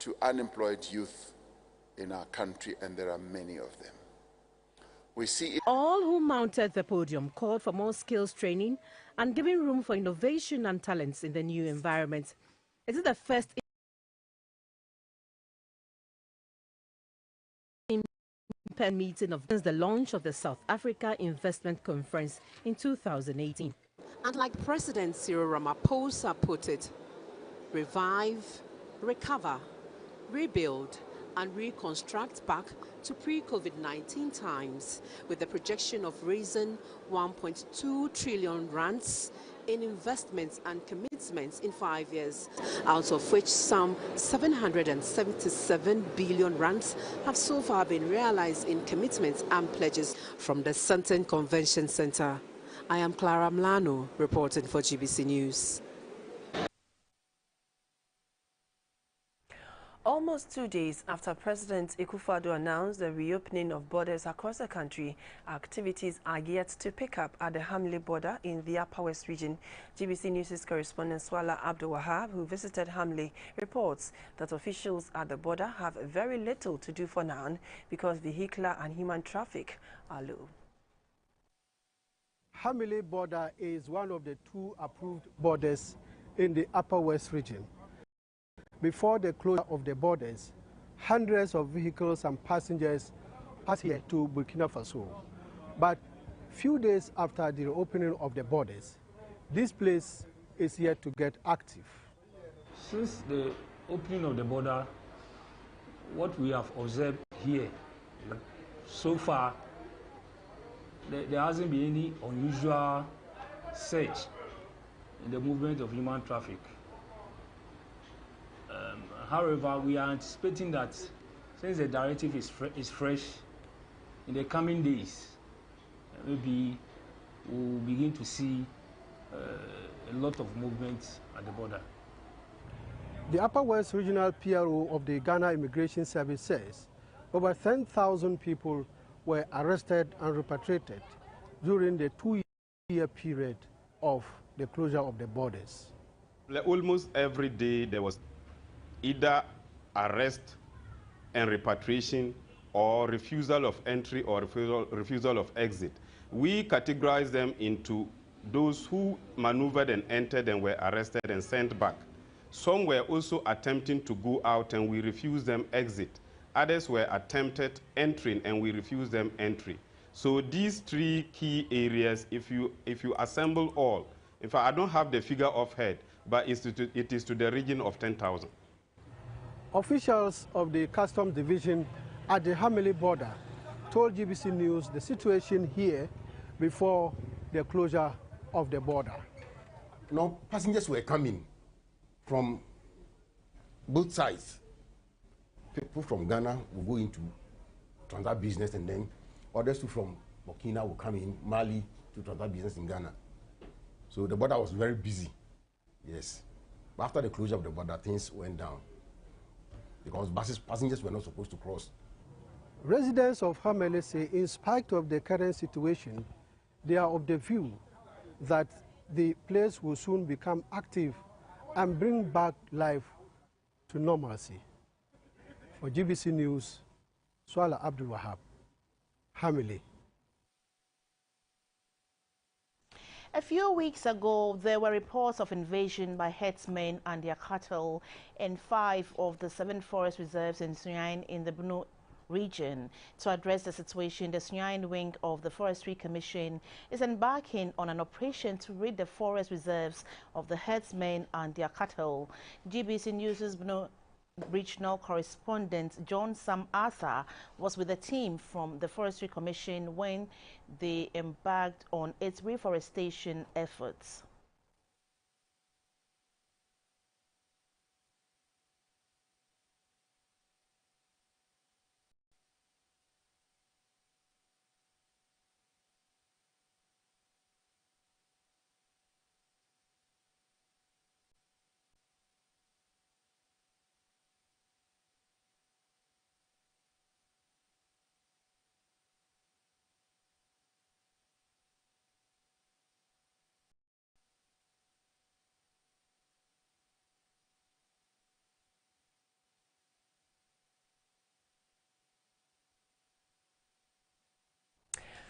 to unemployed youth in our country, and there are many of them. We see it. All who mounted the podium called for more skills training and giving room for innovation and talents in the new environment. It is the first meeting since the launch of the South Africa Investment Conference in 2018. And like President Cyril Ramaphosa put it, revive, recover, rebuild, and reconstruct back to pre-COVID-19 times, with the projection of raising 1.2 trillion rands in investments and commitments in 5 years, out of which some 777 billion rands have so far been realized in commitments and pledges from the Sandton Convention Center. I am Clara Mlano, reporting for GBC News. Almost 2 days after President Akufo-Addo announced the reopening of borders across the country, activities are yet to pick up at the Hamle border in the Upper West region. GBC News' correspondent Swala Abdul Wahab, who visited Hamle, reports that officials at the border have very little to do for now because vehicular and human traffic are low. Hamle border is one of the 2 approved borders in the Upper West region. Before the closure of the borders, hundreds of vehicles and passengers passed here to Burkina Faso. But few days after the reopening of the borders, this place is yet to get active. Since the opening of the border, what we have observed here, so far, there hasn't been any unusual surge in the movement of human traffic. However, we are anticipating that since the directive is fresh, in the coming days, maybe we'll begin to see a lot of movement at the border. The Upper West Regional PRO of the Ghana Immigration Service says over 10,000 people were arrested and repatriated during the 2-year period of the closure of the borders. Almost every day there was either arrest and repatriation or refusal of entry or refusal of exit. We categorize them into those who maneuvered and entered and were arrested and sent back. Some were also attempting to go out and we refused them exit. Others were attempted entering and we refused them entry. So these 3 key areas, if you assemble all, in fact, I don't have the figure offhand, but it is to the region of 10,000. Officials of the Customs Division at the Hamle border told GBC News the situation here before the closure of the border. Now, passengers were coming from both sides. People from Ghana will go into transact business, and then others from Burkina will come in, Mali, to transact business in Ghana. So the border was very busy, yes. But after the closure of the border, things went down because passengers were not supposed to cross. Residents of Hamle say in spite of the current situation, they are of the view that the place will soon become active and bring back life to normalcy. For GBC News, Swala Abdul Wahab, Hamle. A few weeks ago, there were reports of invasion by herdsmen and their cattle in 5 of the 7 forest reserves in Sunyani in the Borno region. To address the situation, the Sunyani wing of the Forestry Commission is embarking on an operation to rid the forest reserves of the herdsmen and their cattle. GBC News' Borno regional correspondent John Sam Arthur was with a team from the Forestry Commission when they embarked on its reforestation efforts.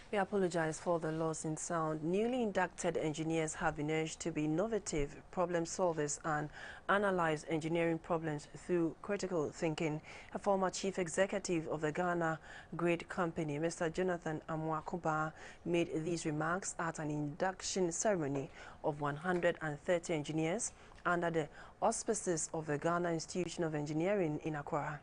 We apologize for the loss in sound. Newly inducted engineers have been urged to be innovative problem solvers and analyze engineering problems through critical thinking. A former chief executive of the Ghana Grid Company, Mr. Jonathan Amwakuba, made these remarks at an induction ceremony of 130 engineers under the auspices of the Ghana Institution of Engineering in Accra.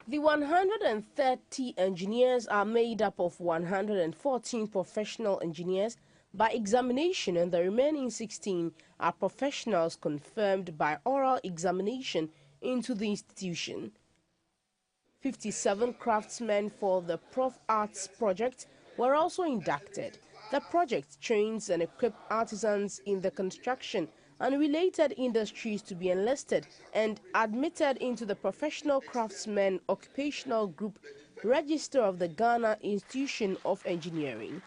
The 130 engineers are made up of 114 professional engineers by examination, and the remaining 16 are professionals confirmed by oral examination into the institution. 57 craftsmen for the Prof Arts project were also inducted. The project trains and equips artisans in the construction and related industries to be enlisted and admitted into the Professional Craftsmen Occupational Group Register of the Ghana Institution of Engineering.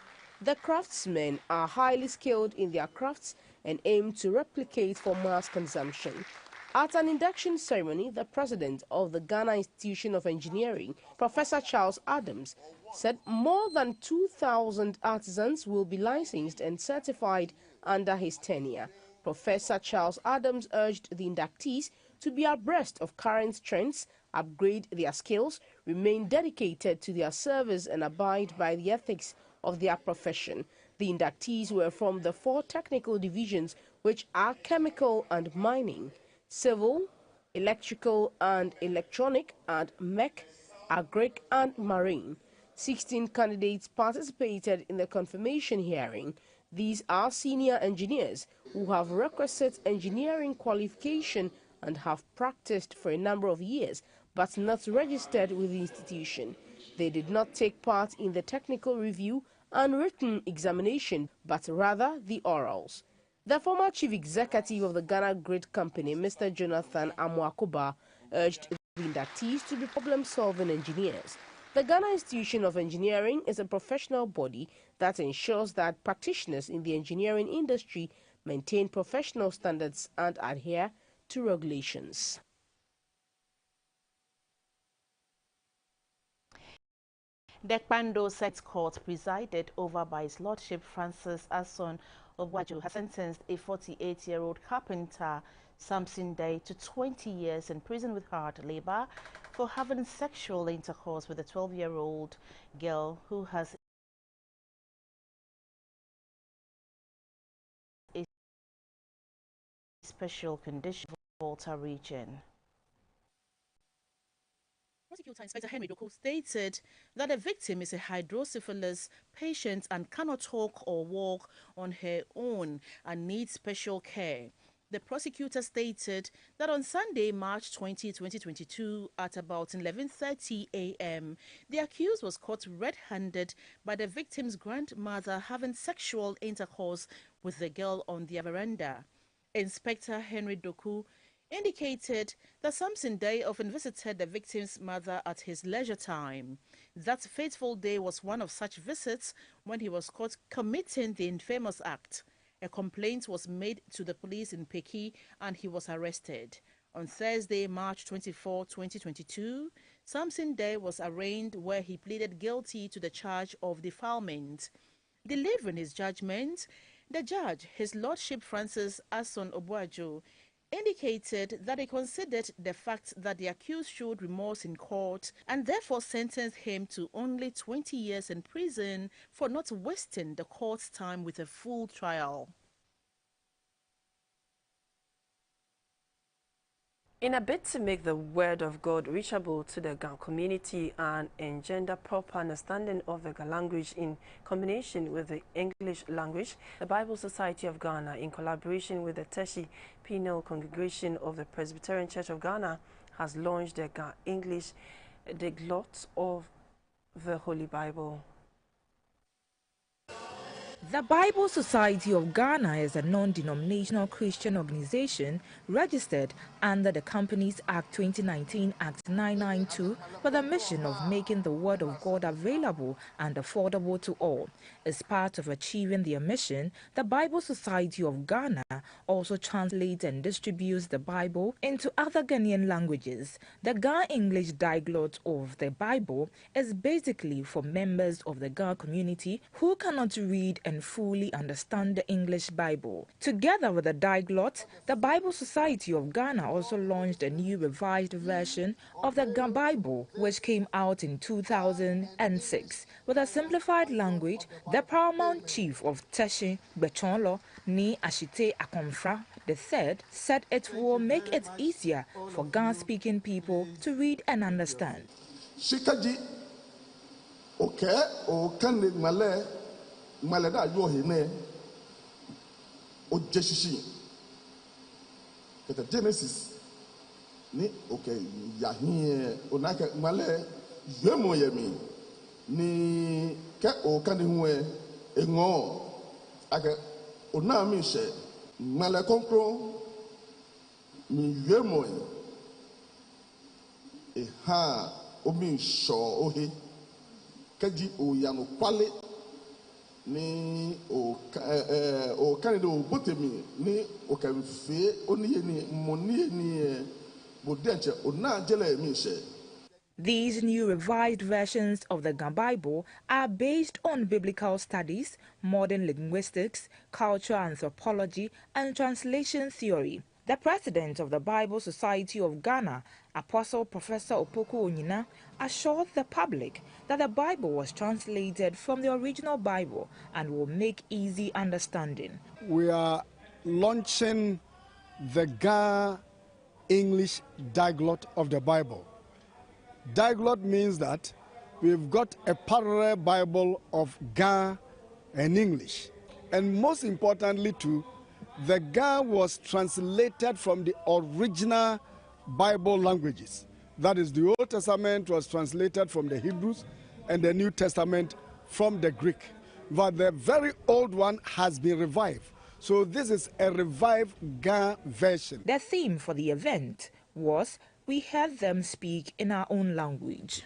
The craftsmen are highly skilled in their crafts and aim to replicate for mass consumption. At an induction ceremony, the president of the Ghana Institution of Engineering, Professor Charles Adams, said more than 2,000 artisans will be licensed and certified under his tenure. Professor Charles Adams urged the inductees to be abreast of current trends, upgrade their skills, remain dedicated to their service, and abide by the ethics of their profession. The inductees were from the 4 technical divisions, which are chemical and mining, civil, electrical and electronic, and mech, agric and marine. 16 candidates participated in the confirmation hearing. These are senior engineers who have requisite engineering qualification and have practiced for a number of years, but not registered with the institution. They did not take part in the technical review and written examination, but rather the orals. The former chief executive of the Ghana Grid Company, Mr. Jonathan Amwakuba, urged the inductees to be problem-solving engineers. The Ghana Institution of Engineering is a professional body that ensures that practitioners in the engineering industry maintain professional standards and adhere to regulations. The Kpando Sex Court, presided over by His Lordship Francis Asson Obwajo, has sentenced a 48-year-old carpenter, Samson Day, to 20 years in prison with hard labor for having sexual intercourse with a 12-year-old girl who has a special condition in the Volta region. Prosecutor Inspector Henry Doku stated that the victim is a hydrocephalus patient and cannot talk or walk on her own and needs special care. The prosecutor stated that on Sunday, March 20, 2022, at about 11:30 a.m., the accused was caught red-handed by the victim's grandmother having sexual intercourse with the girl on their veranda. Inspector Henry Doku indicated that Samson Day often visited the victim's mother at his leisure time. That fateful day was one of such visits when he was caught committing the infamous act. A complaint was made to the police in Peki and he was arrested. On Thursday, March 24, 2022, Samson Day was arraigned where he pleaded guilty to the charge of defilement. Delivering his judgment, the judge, His Lordship Francis Asson Obwajo, indicated that he considered the fact that the accused showed remorse in court and therefore sentenced him to only 20 years in prison for not wasting the court's time with a full trial. In a bid to make the word of God reachable to the Ga community and engender proper understanding of the Ga language in combination with the English language, the Bible Society of Ghana, in collaboration with the Teshi Penal Congregation of the Presbyterian Church of Ghana, has launched the Ga English Diglot of the Holy Bible. The Bible Society of Ghana is a non-denominational Christian organization registered under the Companies Act 2019 Act 992 with a mission of making the Word of God available and affordable to all. As part of achieving their mission, the Bible Society of Ghana also translates and distributes the Bible into other Ghanaian languages. The Ga English Diglot of the Bible is basically for members of the Ga community who cannot read and fully understand the English Bible. Together with the Diglot, the Bible Society of Ghana also launched a new revised version of the Ga Bible, which came out in 2006. With a simplified language, the paramount chief of Teshi Bechonlo Ni Ashite Akomfra III said it will make it easier for Ga-speaking people to read and understand. Shikaji, okay, Okane Male. Malada yo hene o jeshishi kete Genesis ni okay yahin onaka male yemo yemi ni ke o kan hu engo aka ona mi she male konkro mi yemo e ha o mi sho ohe kaji o yano kwale ni o Canada o botemi ni o kan fe oni ni moni ni bodenche o na jele mi she. These new revised versions of the Ga Bible are based on biblical studies, modern linguistics, cultural anthropology, and translation theory. The president of the Bible Society of Ghana, Apostle Professor Opoku Onyina, assured the public that the Bible was translated from the original Bible and will make easy understanding. We are launching the Ga English Diglot of the Bible. Diglot means that we've got a parallel Bible of Ga and English. And most importantly too, the Ga was translated from the original Bible languages. That is, the Old Testament was translated from the Hebrews and the New Testament from the Greek. But the very old one has been revived. So this is a revived Ga version. The theme for the event was "We heard them speak in our own language."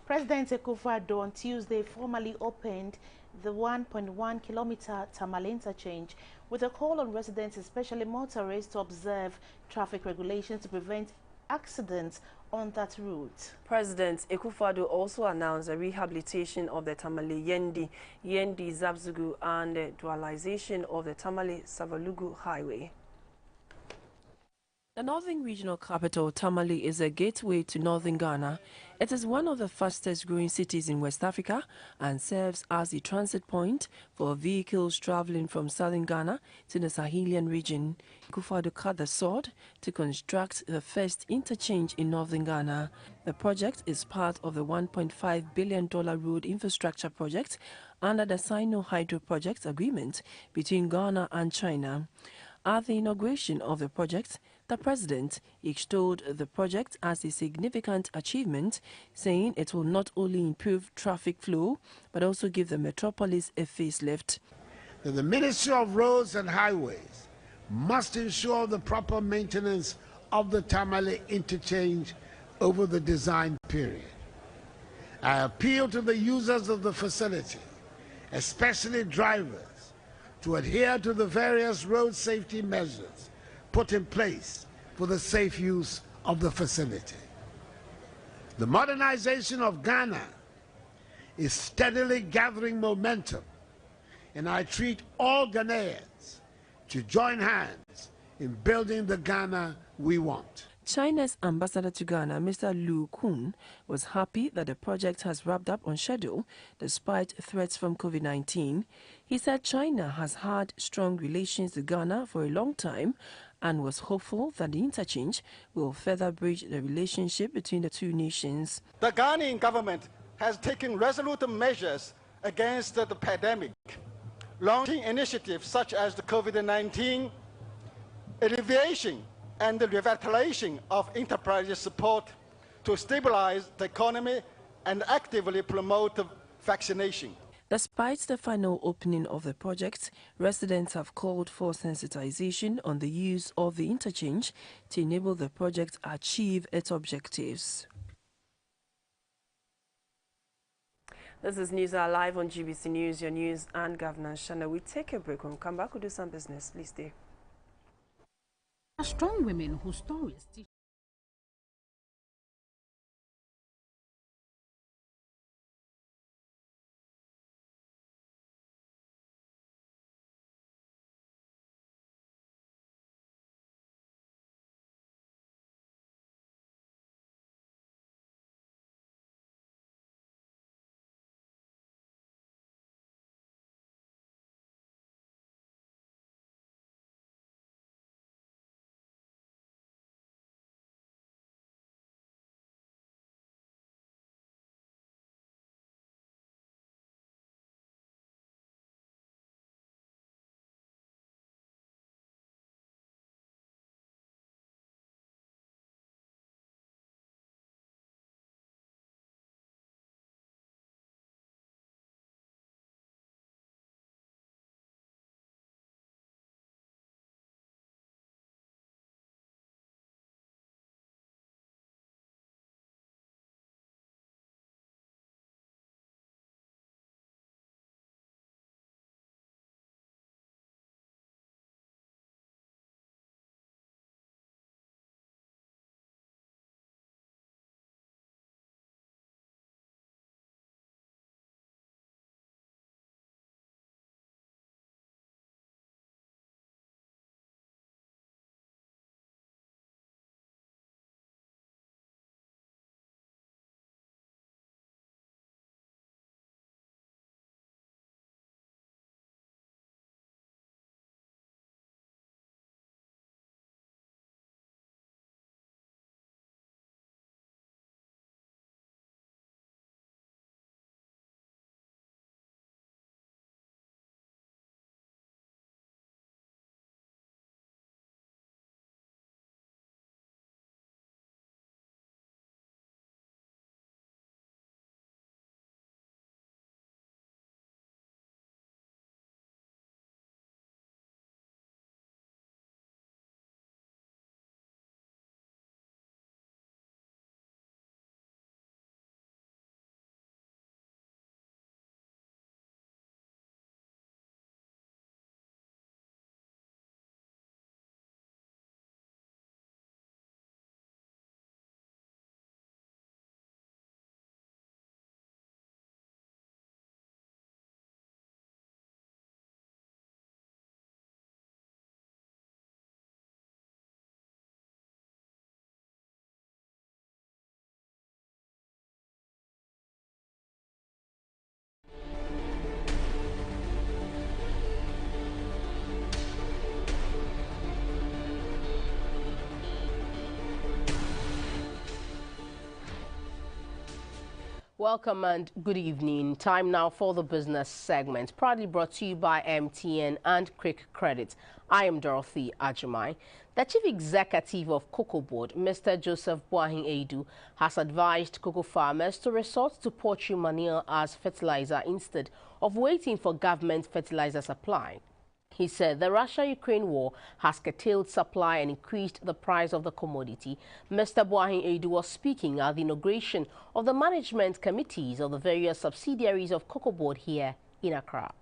President Akufo-Addo on Tuesday formally opened the 1.1 kilometer Tamale interchange with a call on residents, especially motorists, to observe traffic regulations to prevent accidents on that route. President Akufo-Addo also announced the rehabilitation of the Tamale Yendi Zabzugu and the dualization of the Tamale Savalugu Highway. The northern regional capital, Tamale, is a gateway to northern Ghana. It is one of the fastest growing cities in West Africa and serves as a transit point for vehicles traveling from southern Ghana to the Sahelian region. Akufo-Addo cut the sword to construct the first interchange in northern Ghana. The project is part of the $1.5 billion road infrastructure project under the Sino-Hydro project agreement between Ghana and China. At the inauguration of the project, the president extolled the project as a significant achievement, saying it will not only improve traffic flow, but also give the metropolis a facelift. The Ministry of Roads and Highways must ensure the proper maintenance of the Tamale interchange over the design period. I appeal to the users of the facility, especially drivers, to adhere to the various road safety measures put in place for the safe use of the facility. The modernization of Ghana is steadily gathering momentum, and I treat all Ghanaians to join hands in building the Ghana we want. China's ambassador to Ghana, Mr. Lu Kun, was happy that the project has wrapped up on schedule despite threats from COVID-19. He said China has had strong relations with Ghana for a long time and was hopeful that the interchange will further bridge the relationship between the two nations. The Ghanaian government has taken resolute measures against the pandemic, launching initiatives such as the COVID-19 alleviation and the revitalization of enterprise support to stabilize the economy and actively promote vaccination. Despite the final opening of the project, residents have called for sensitization on the use of the interchange to enable the project achieve its objectives. This is News Hour live on GBC News, your news and governance channel. We take a break. When we come back, we'll do some business. Please stay. Strong women whose stories teach. Welcome and good evening. Time now for the business segment, proudly brought to you by MTN and Quick Credit. I am Dorothy Ajimai. The Chief Executive of Cocoa Board, Mr. Joseph Boahin Edu, has advised cocoa farmers to resort to poultry manure as fertilizer instead of waiting for government fertilizer supply. He said the Russia-Ukraine war has curtailed supply and increased the price of the commodity. Mr. Boahin Edu was speaking at the inauguration of the management committees of the various subsidiaries of Cocoa Board here in Accra.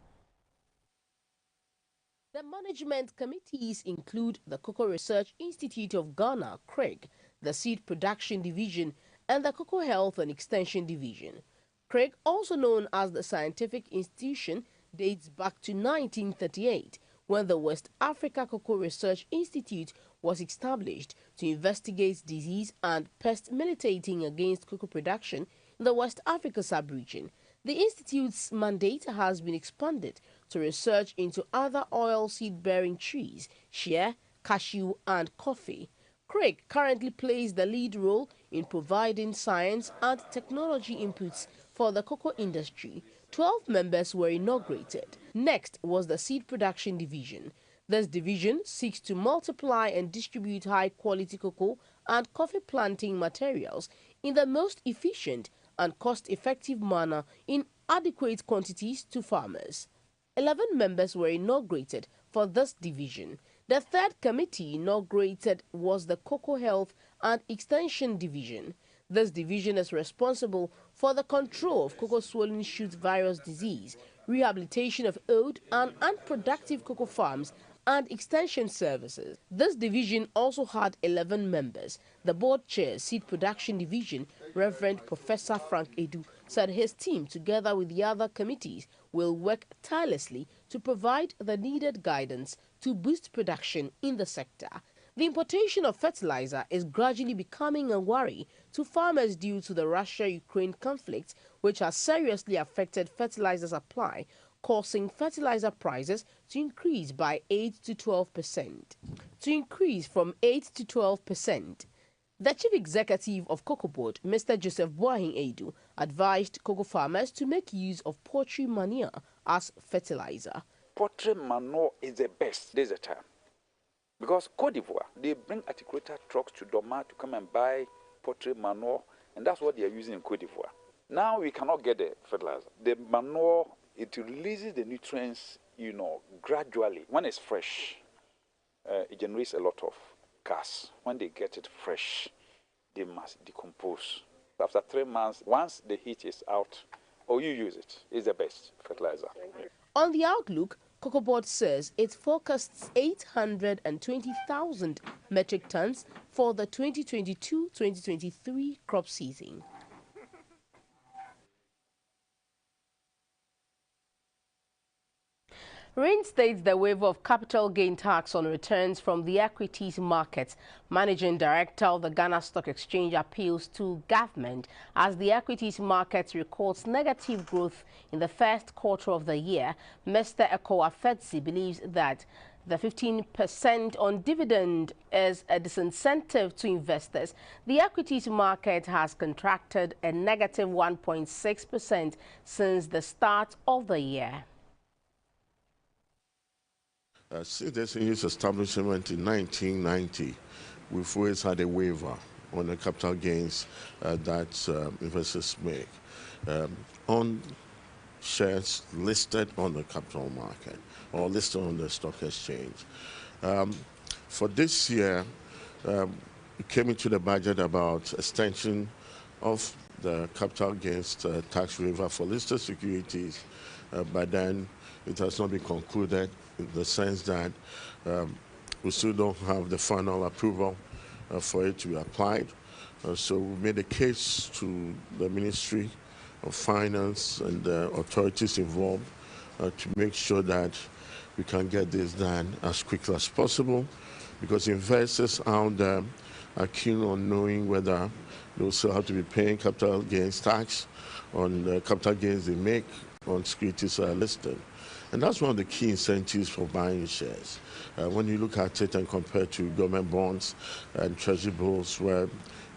The management committees include the Cocoa Research Institute of Ghana, CREG, the Seed Production Division, and the Cocoa Health and Extension Division. CREG, also known as the Scientific Institution, dates back to 1938, when the West Africa Cocoa Research Institute was established to investigate disease and pest militating against cocoa production in the West Africa sub-region. The institute's mandate has been expanded to research into other oil-seed-bearing trees, shea, cashew, and coffee. CREG currently plays the lead role in providing science and technology inputs for the cocoa industry. 12 members were inaugurated. Next was the Seed Production Division. This division seeks to multiply and distribute high-quality cocoa and coffee planting materials in the most efficient and cost-effective manner in adequate quantities to farmers. 11 members were inaugurated for this division. The third committee inaugurated was the Cocoa Health and Extension Division. This division is responsible for the control of cocoa swollen shoot virus disease, rehabilitation of old and unproductive cocoa farms, and extension services. This division also had 11 members. The board chair, Seed Production Division, Reverend Professor Frank Edu, said his team, together with the other committees, will work tirelessly to provide the needed guidance to boost production in the sector. The importation of fertilizer is gradually becoming a worry to farmers due to the Russia-Ukraine conflict, which has seriously affected fertilizer supply, causing fertilizer prices to increase by 8 to 12%. To increase from 8 to 12%. The chief executive of Cocoa Board, Mr. Joseph Boahin Edu, advised cocoa farmers to make use of poultry manure as fertilizer. Poultry manure is the best this time. Because Côte d'Ivoire, they bring articulated trucks to Doma to come and buy poultry manure, and that's what they are using in Côte d'Ivoire. Now we cannot get the fertilizer. The manure, it releases the nutrients, gradually. When it's fresh, it generates a lot of gas. When they get it fresh, they must decompose. After 3 months, once the heat is out, or you use it, it's the best fertilizer. On the outlook, Cocoa Board says it forecasts 820,000 metric tons for the 2022-2023 crop season. Reinstates the waiver of capital gain tax on returns from the equities market. Managing Director of the Ghana Stock Exchange appeals to government as the equities market records negative growth in the first quarter of the year. Mr. Eko Afetsi believes that the 15% on dividend is a disincentive to investors. The equities market has contracted a negative 1.6% since the start of the year. Since the SNU's establishment in 1990, we've always had a waiver on the capital gains that investors make on shares listed on the capital market or listed on the stock exchange. For this year, it came into the budget about extension of the capital gains tax waiver for listed securities, but then it has not been concluded in the sense that we still don't have the final approval for it to be applied. So we made a case to the Ministry of Finance and the authorities involved to make sure that we can get this done as quickly as possible, because investors out there are keen on knowing whether they will still have to be paying capital gains tax on the capital gains they make on securities that are listed. And that's one of the key incentives for buying shares. When you look at it and compare to government bonds and treasury bills, where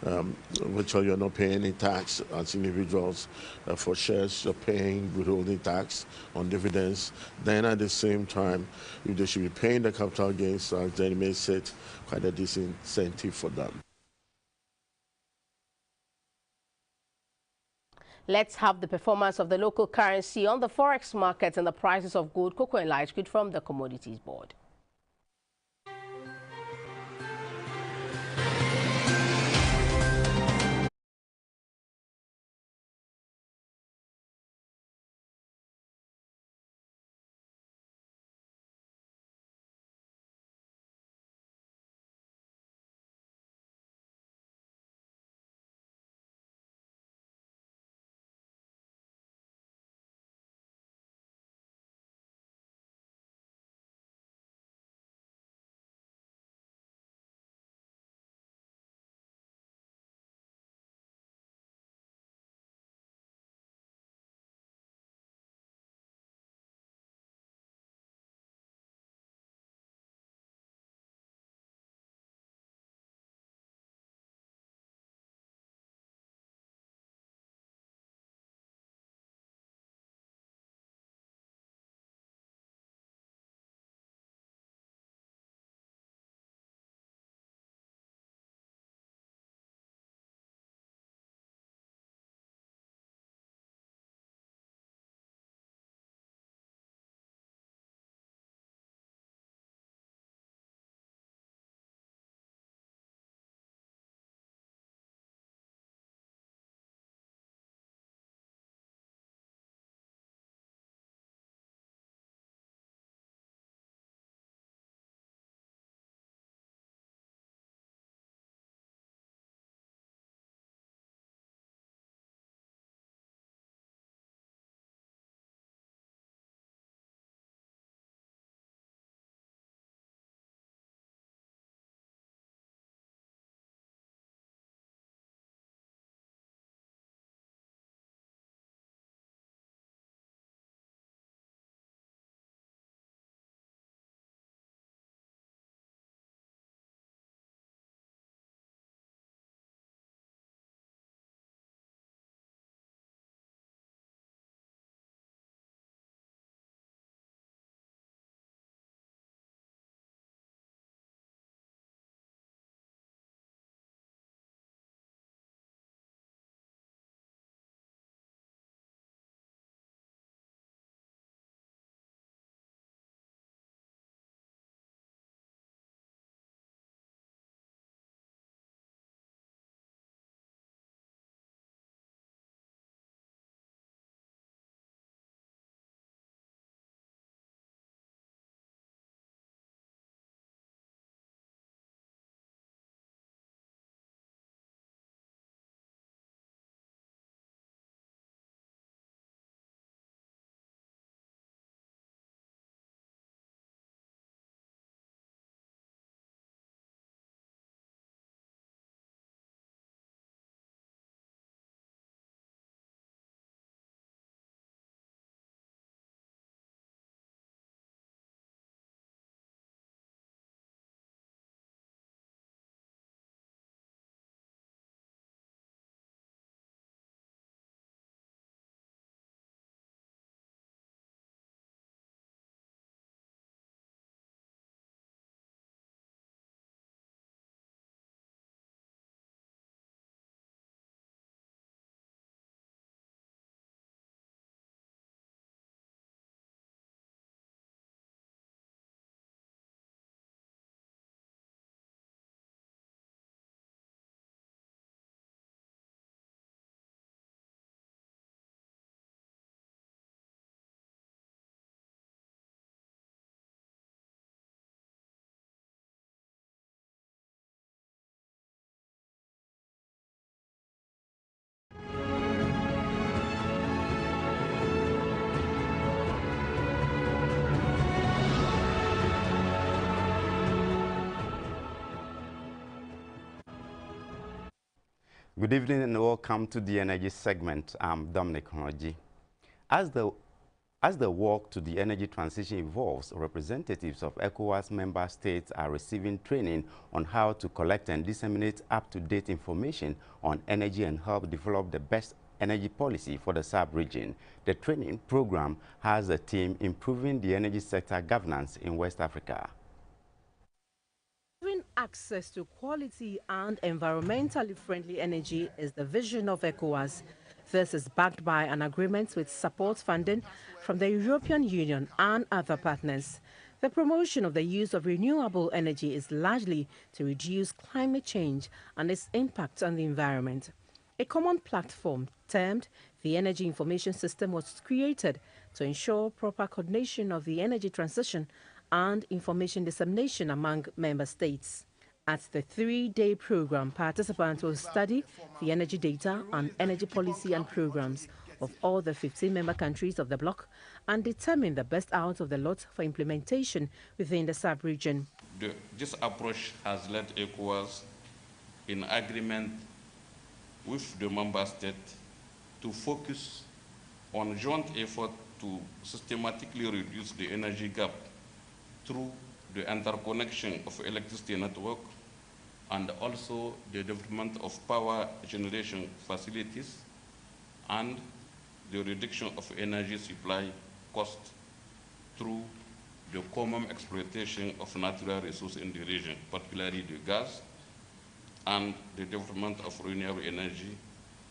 virtually you're not paying any tax as individuals for shares, you're paying withholding tax on dividends. Then at the same time, if they should be paying the capital gains tax, then it makes it quite a disincentive for them. Let's have the performance of the local currency on the forex markets and the prices of gold, cocoa and light crude from the Commodities Board. Good evening and welcome to the Energy segment. I'm Dominic Honoji. As the work to the energy transition evolves, representatives of ECOWAS member states are receiving training on how to collect and disseminate up-to-date information on energy and help develop the best energy policy for the sub-region. The training program has a theme improving the energy sector governance in West Africa. Access to quality and environmentally friendly energy is the vision of ECOWAS. This is backed by an agreement with support funding from the European Union and other partners. The promotion of the use of renewable energy is largely to reduce climate change and its impact on the environment. A common platform termed the Energy Information System was created to ensure proper coordination of the energy transition and information dissemination among member states. At the 3-day program, participants will study the energy data and energy policy and programs of all the 15 member countries of the bloc and determine the best out of the lot for implementation within the sub-region. This approach has led ECOWAS in agreement with the member states to focus on joint effort to systematically reduce the energy gap through the interconnection of electricity network and also the development of power generation facilities and the reduction of energy supply costs through the common exploitation of natural resources in the region, particularly the gas, and the development of renewable energy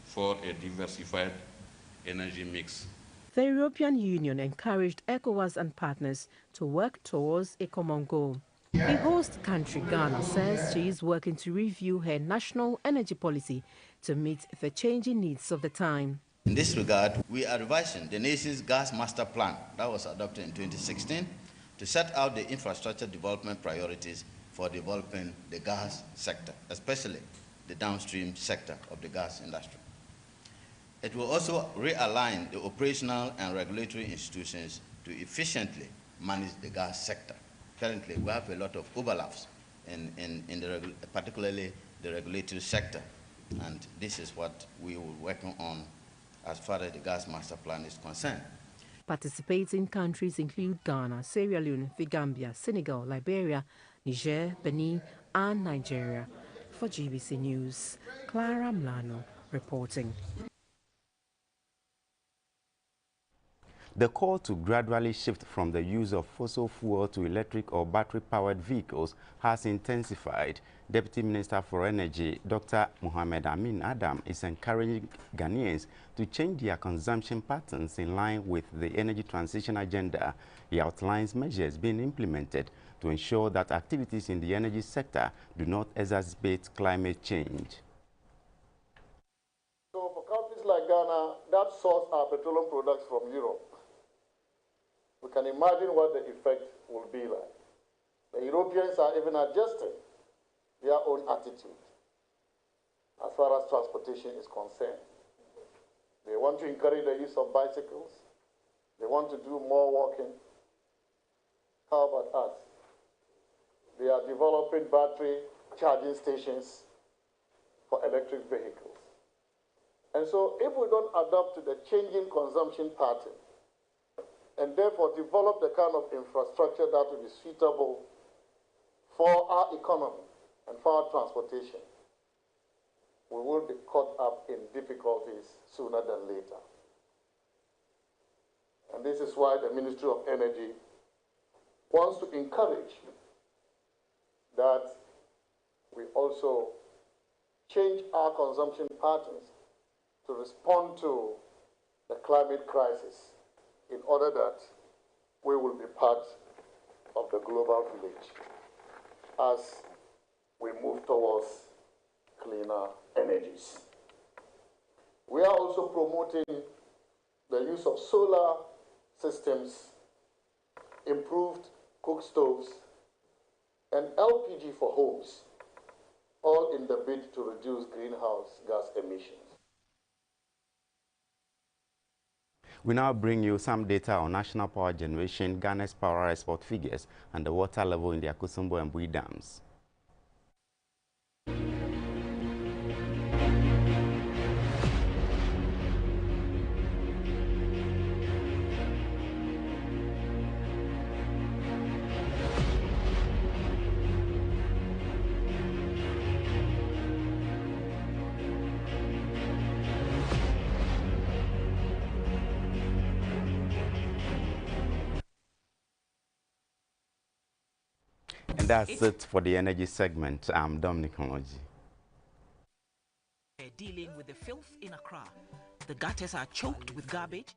for a diversified energy mix. The European Union encouraged ECOWAS and partners to work towards a common goal. The host country, Ghana, says she is working to review her national energy policy to meet the changing needs of the time. In this regard, we are revising the nation's gas master plan that was adopted in 2016 to set out the infrastructure development priorities for developing the gas sector, especially the downstream sector of the gas industry. It will also realign the operational and regulatory institutions to efficiently manage the gas sector. Currently, we have a lot of overlaps particularly the regulatory sector, and this is what we will work on as far as the gas master plan is concerned. Participating countries include Ghana, Sierra Leone, the Gambia, Senegal, Liberia, Niger, Benin, and Nigeria. For GBC News, Clara Mlano reporting. The call to gradually shift from the use of fossil fuel to electric or battery-powered vehicles has intensified. Deputy Minister for Energy, Dr. Mohamed Amin Adam, is encouraging Ghanaians to change their consumption patterns in line with the energy transition agenda. He outlines measures being implemented to ensure that activities in the energy sector do not exacerbate climate change. So for countries like Ghana that source our petroleum products from Europe, we can imagine what the effect will be like. The Europeans are even adjusting their own attitude as far as transportation is concerned. They want to encourage the use of bicycles. They want to do more walking. How about us? They are developing battery charging stations for electric vehicles. And so if we don't adapt to the changing consumption pattern, and therefore develop the kind of infrastructure that will be suitable for our economy and for our transportation, we will be caught up in difficulties sooner than later. And this is why the Ministry of Energy wants to encourage that we also change our consumption patterns to respond to the climate crisis, in order that we will be part of the global village as we move towards cleaner energies. We are also promoting the use of solar systems, improved cook stoves, and LPG for homes, all in the bid to reduce greenhouse gas emissions. We now bring you some data on national power generation, Ghana's power export figures, and the water level in the Akosombo and Bui dams. that's it for the energy segment. I'm Dominic Onoji. Dealing with the filth in Accra. The gutters are choked with garbage.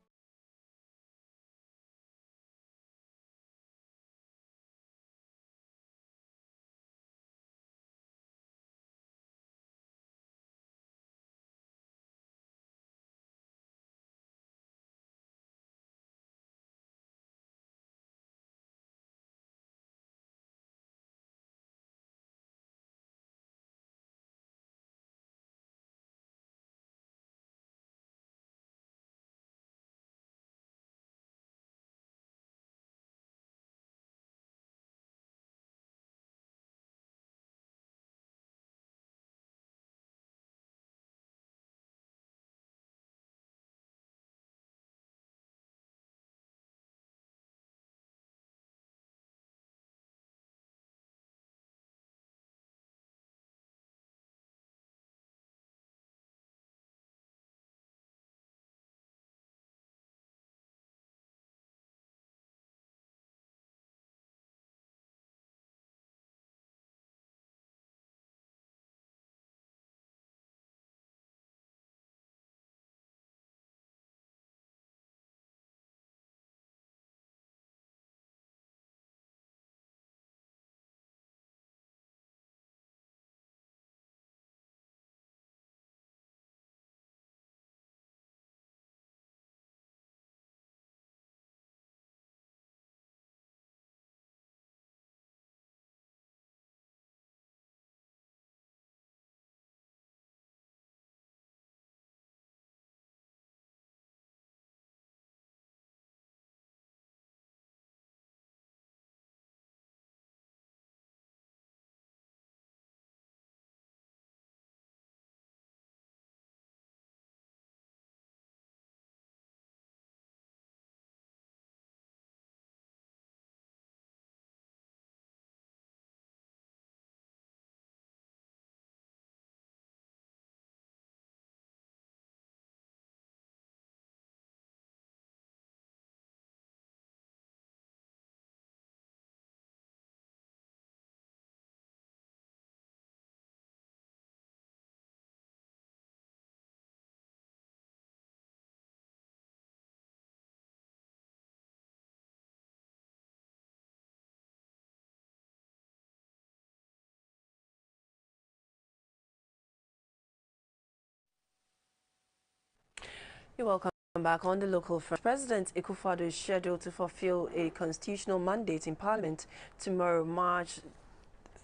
You're welcome back. On the local front, President Akufo-Addo is scheduled to fulfill a constitutional mandate in Parliament tomorrow, March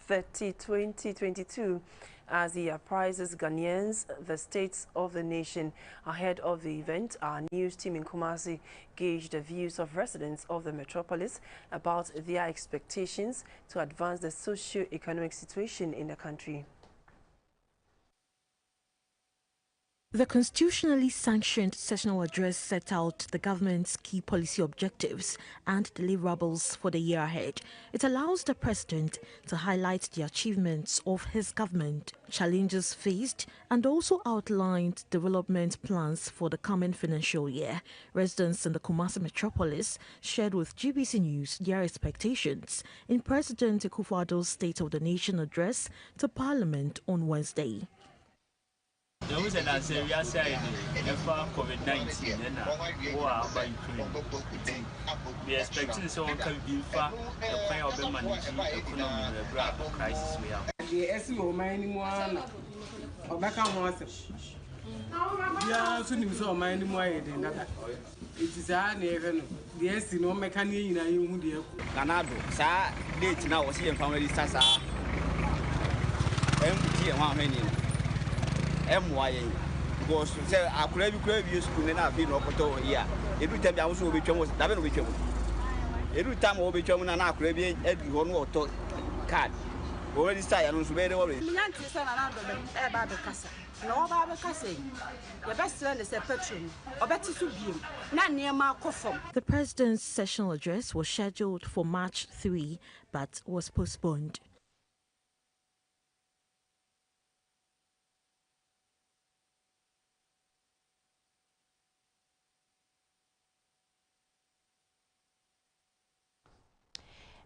30, 2022, as he apprises Ghanaians, the states of the nation. Ahead of the event, our news team in Kumasi gauged the views of residents of the metropolis about their expectations to advance the socio-economic situation in the country. The constitutionally sanctioned sessional address set out the government's key policy objectives and deliverables for the year ahead. It allows the president to highlight the achievements of his government, challenges faced, and also outlined development plans for the coming financial year. Residents in the Kumasi metropolis shared with GBC News their expectations in President Akufo-Addo's State of the Nation address to Parliament on Wednesday. Those that are serious COVID-19 and by Ukraine. We expecting someone can be far the point of managing the economy in the crisis we have. The SEO mining one or back on once. Yeah, soon you saw mining more than that. It is an even the SEO mechanic in a young Ganado, sir, date now was here family Sasa. MT and 1 million. MYA because I could use school and I've been up here. Every time I was over was never with you. Every time over you and I could be every one or card. Already say I don't very well. No, Baba Cassie. The best friend is a patron, or better to be not near my coffin. The president's sessional address was scheduled for March 3 but was postponed.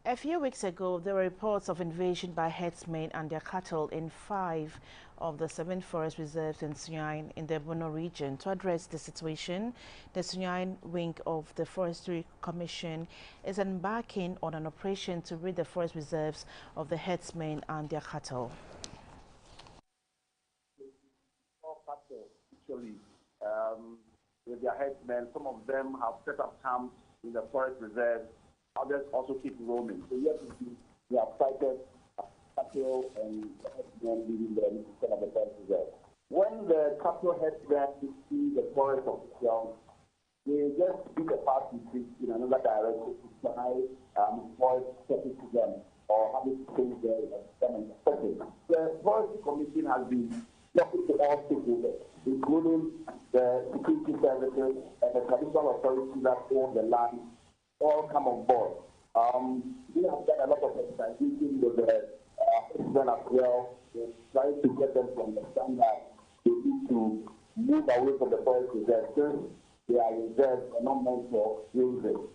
A few weeks ago, there were reports of invasion by herdsmen and their cattle in 5 of the 7 forest reserves in Sunyani in the Bono region. To address the situation, the Sunyani wing of the Forestry Commission is embarking on an operation to rid the forest reserves of the herdsmen and their cattle. Actually, with their herdsmen, some of them have set up camps in the forest reserve. Others also keep roaming. So yes, we have cited cattle and herdsmen leaving them instead of the forest reserve. When the cattle herdsmen see the forest of itself, they just pick a path in another direction to try forest service to them or have it change their perspective. The Forestry Commission has been talking to all stakeholders, including the security services and the traditional authorities that own the land, all come on board. We have done a lot of exercising with the citizens as well, trying to get them to understand that they need to move away from the forest reserve since they are reserved and not meant for using.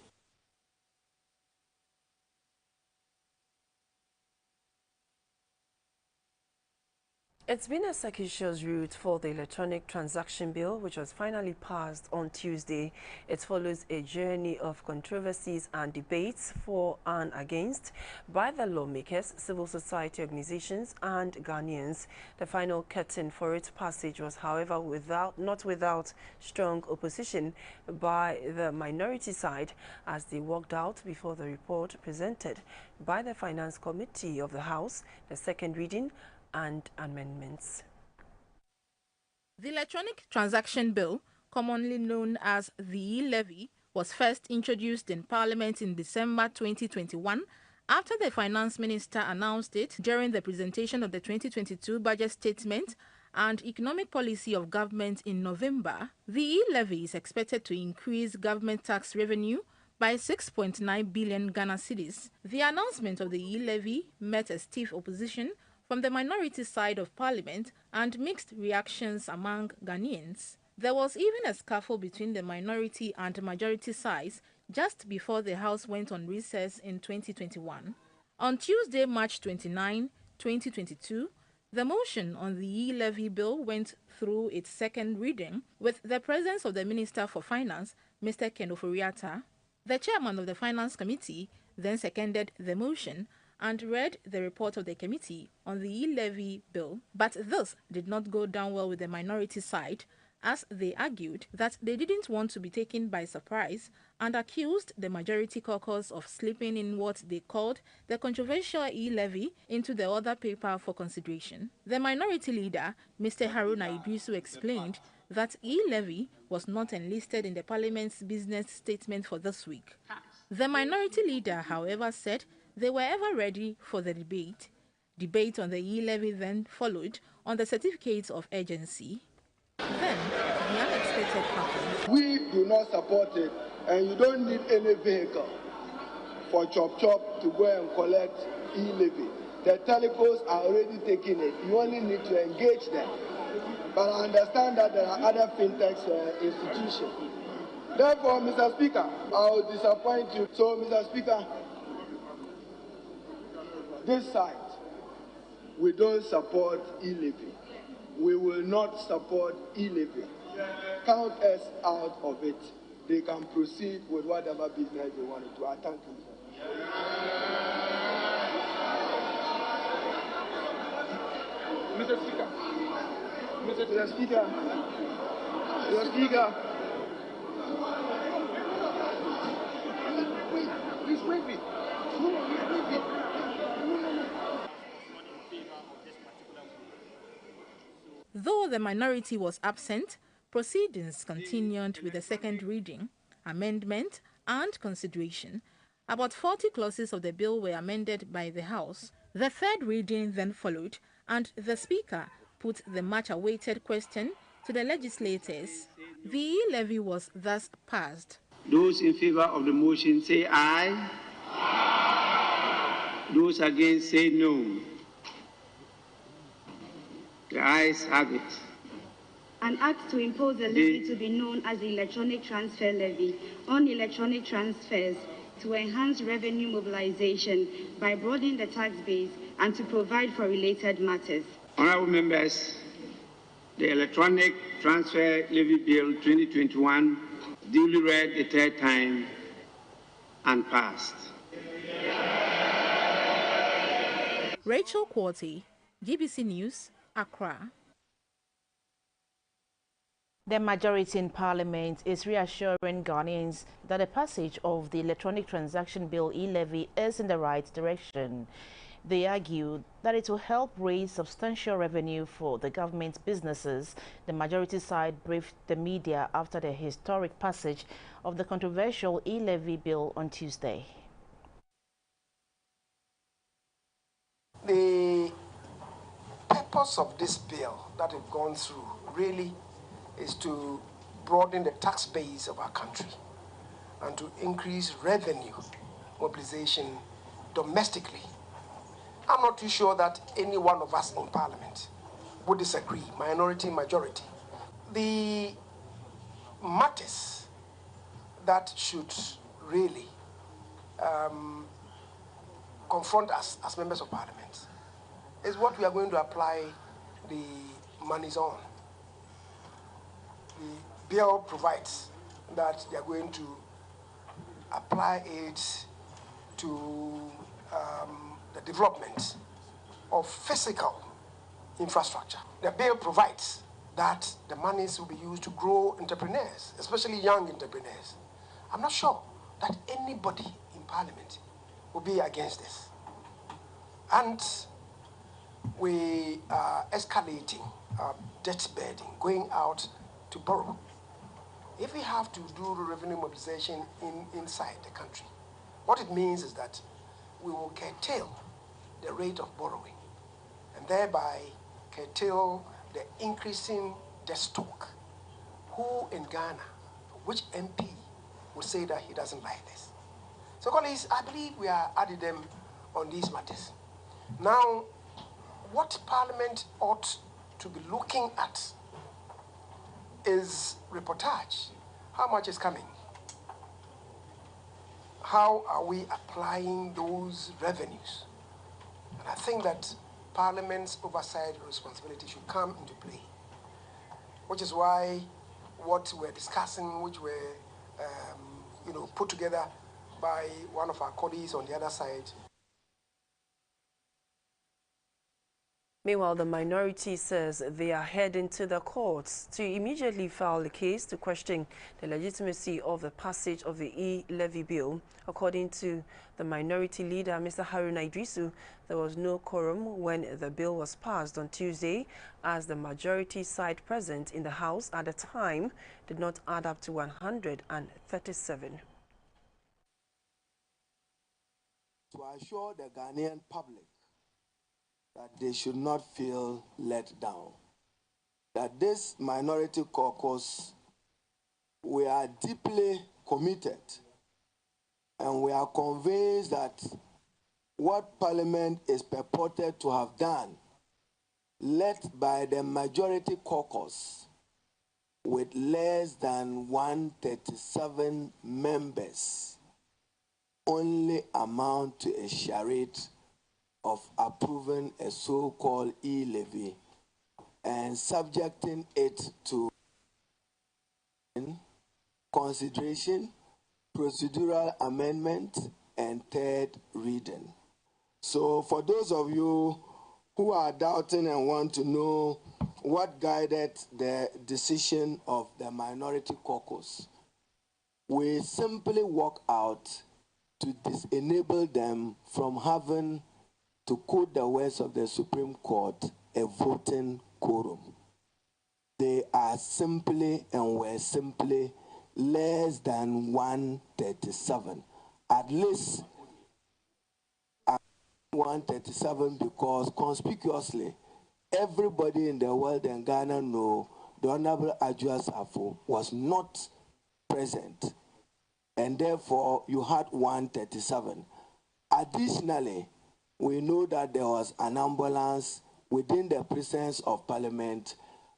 It's been a circuitous route for the electronic transaction bill, which was finally passed on Tuesday. It follows a journey of controversies and debates for and against by the lawmakers, civil society organizations, and Ghanaians. The final curtain for its passage was, however, not without strong opposition by the minority side as they walked out before the report presented by the Finance Committee of the House, the second reading, and amendments. The Electronic Transaction Bill, commonly known as the E-levy, was first introduced in Parliament in December 2021 after the Finance Minister announced it during the presentation of the 2022 budget statement and economic policy of government in November. The E-levy is expected to increase government tax revenue by 6.9 billion Ghana cedis. The announcement of the E-levy met a stiff opposition from the minority side of Parliament and mixed reactions among Ghanaians. There was even a scuffle between the minority and majority sides just before the House went on recess in 2021. On Tuesday, March 29, 2022, the motion on the E-levy bill went through its second reading with the presence of the Minister for Finance, Mr. Ken Ofori-Atta. The chairman of the Finance Committee then seconded the motion and read the report of the committee on the E-levy bill, but this did not go down well with the minority side, as they argued that they didn't want to be taken by surprise and accused the majority caucus of slipping in what they called the controversial E-levy into the other paper for consideration. The minority leader, Mr. Haruna Idrisu, explained that E-levy was not enlisted in the Parliament's business statement for this week. The minority leader, however, said they were ever ready for the debate. Debate on the E-levy then followed on the certificates of urgency. Then, the unexpected happened. We do not support it, and you don't need any vehicle for chop to go and collect E-levy. The telcos are already taking it. You only need to engage them. But I understand that there are other fintech institutions. Therefore, Mr. Speaker, I will disappoint you. So, Mr. Speaker, this side, we don't support E-levy. We will not support E-levy. Count us out of it. They can proceed with whatever business they want to do. I thank you. Mr. Speaker. Mr. Speaker. Mr. Speaker. Wait, please wait me. No, wait me. Though the minority was absent, proceedings continued with the second reading, amendment, and consideration. About 40 clauses of the bill were amended by the House. The third reading then followed, and the Speaker put the much-awaited question to the legislators. The E-levy was thus passed. Those in favor of the motion say aye. Aye. Those against say no. The ayes have it. An act to impose a levy to be known as the electronic transfer levy on electronic transfers to enhance revenue mobilization by broadening the tax base and to provide for related matters. Honorable members, the Electronic Transfer Levy Bill 2021 duly read the third time and passed. Rachel Quarty, GBC News, Accra. The majority in Parliament is reassuring Ghanaians that the passage of the Electronic Transaction Bill E-levy is in the right direction. They argue that it will help raise substantial revenue for the government's businesses. The majority side briefed the media after the historic passage of the controversial E-levy bill on Tuesday. The purpose of this bill that we've gone through really is to broaden the tax base of our country and to increase revenue mobilization domestically. I'm not too sure that any one of us in Parliament would disagree, minority, majority. The matters that should really confront us as members of Parliament is what we are going to apply the monies on. The bill provides that they are going to apply it to the development of physical infrastructure. The bill provides that the monies will be used to grow entrepreneurs, especially young entrepreneurs. I'm not sure that anybody in Parliament will be against this. And we are escalating our debt burden, going out to borrow. If we have to do the revenue mobilization inside the country, what it means is that we will curtail the rate of borrowing and thereby curtail the increasing debt stock. Who in Ghana, which MP would say that he doesn't like this? So colleagues, I believe we are adding them on these matters. Now, what Parliament ought to be looking at is reportage. How much is coming? How are we applying those revenues? And I think that Parliament's oversight responsibility should come into play, which is why what we're discussing, which were put together by one of our colleagues on the other side. Meanwhile, the minority says they are heading to the courts to immediately file a case to question the legitimacy of the passage of the E-levy bill. According to the minority leader, Mr. Haruna Idrisu, there was no quorum when the bill was passed on Tuesday, as the majority side present in the House at the time did not add up to 137. To assure the Ghanaian public that they should not feel let down, that this minority caucus, we are deeply committed and we are convinced that what Parliament is purported to have done, led by the majority caucus with less than 137 members, only amount to a charade of approving a so-called E-levy and subjecting it to consideration, procedural amendment, and third reading. So for those of you who are doubting and want to know what guided the decision of the minority caucus, we simply walk out to disable them from having, to quote the words of the Supreme Court, a voting quorum. They are simply and were simply less than 137. At least 137, because conspicuously, everybody in the world and Ghana know the Honorable Adjoa Safo was not present, and therefore you had 137. Additionally, we know that there was an ambulance within the presence of Parliament,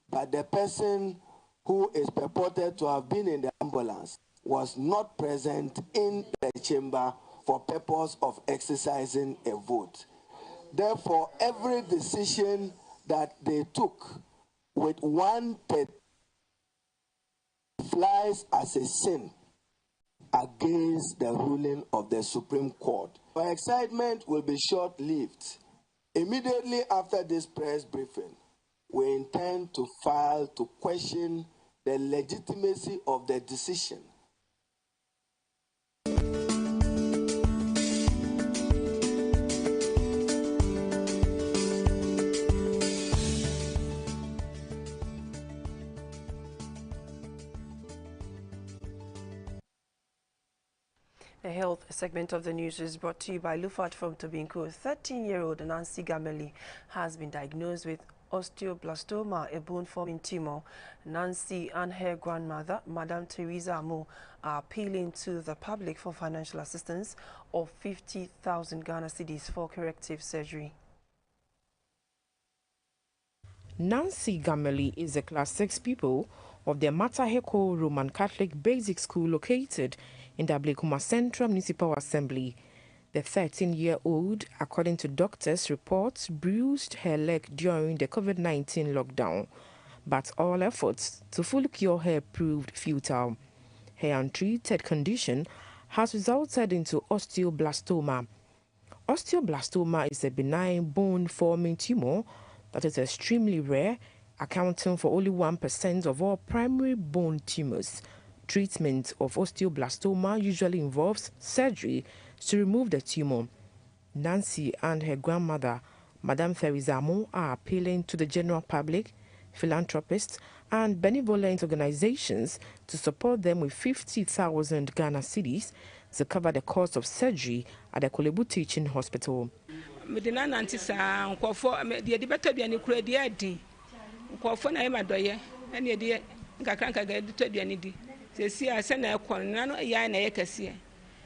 but the person who is purported to have been in the ambulance was not present in the the chamber for purpose of exercising a vote. Therefore, every decision that they took with 1/3 flies as a sin against the ruling of the Supreme Court. Our excitement will be short-lived. Immediately after this press briefing, we intend to file to question the legitimacy of the decision. The health segment of the news is brought to you by Lufat from Tobinco. 13-year-old Nancy Gameli has been diagnosed with osteoblastoma, a bone-forming tumor. Nancy and her grandmother, Madame Teresa Amo, are appealing to the public for financial assistance of 50,000 Ghana cedis for corrective surgery. Nancy Gameli is a Class 6 pupil of the Mataheko Roman Catholic Basic School located in the Ablekuma Central Municipal Assembly. The 13-year-old, according to doctors' reports, bruised her leg during the COVID-19 lockdown, but all efforts to fully cure her proved futile. Her untreated condition has resulted into osteoblastoma. Osteoblastoma is a benign bone-forming tumor that is extremely rare, accounting for only 1% of all primary bone tumors. Treatment of osteoblastoma usually involves surgery to remove the tumor. Nancy and her grandmother, Madame Teresa Amo, are appealing to the general public, philanthropists, and benevolent organizations to support them with 50,000 Ghana cedis to cover the cost of surgery at the Kolebu Teaching Hospital. Sesi asena ekon nano ya na yekase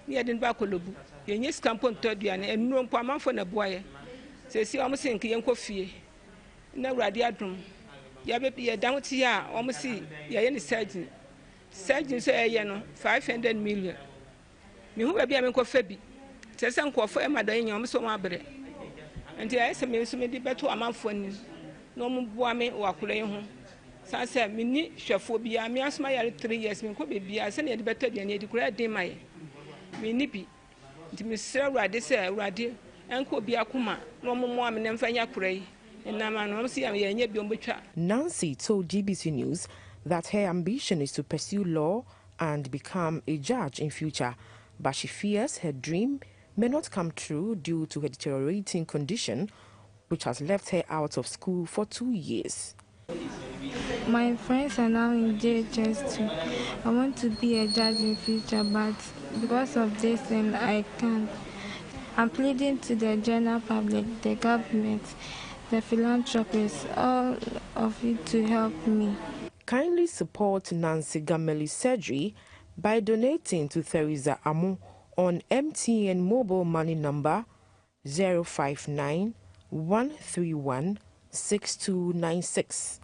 ni yedin ba kolobu yenye skampo ntodua na enuro mpo amanfo na boaye sesi omo se nke yenko fie na urade adum ya be ye dan ti ya omo si ye ni surgeon so ye no 500 million mi hu ba bia me ko fa bi sesi nkofo e madan nya omo so mo abre enti ya se me so me di beto amanfo ni no mo boa me wakure hu Sansa mini shafo bia me asoma yare 3 years me ko be bia se na ye de beto aduane edi kura den maye mini bi nti me sra urade se urade enko bia kuma no momo am ne mfanya kura yi enama no si am ye nya bi ombetwa. Nancy told GBC News that her ambition is to pursue law and become a judge in future, but she fears her dream may not come true due to her deteriorating condition, which has left her out of school for 2 years. My friends are now in JHS too. I want to be a judge in future, but because of this thing, I can't. I'm pleading to the general public, the government, the philanthropists, all of you to help me. Kindly support Nancy Gameli's surgery by donating to Teresa Amo on MTN mobile money number 059 131 6296.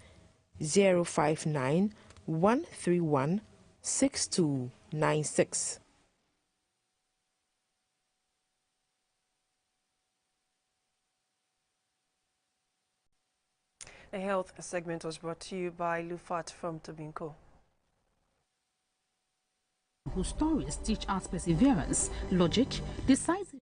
059 131 6296. A health segment was brought to you by Lufat from Tobinco. Whose stories teach us perseverance, logic, decisive.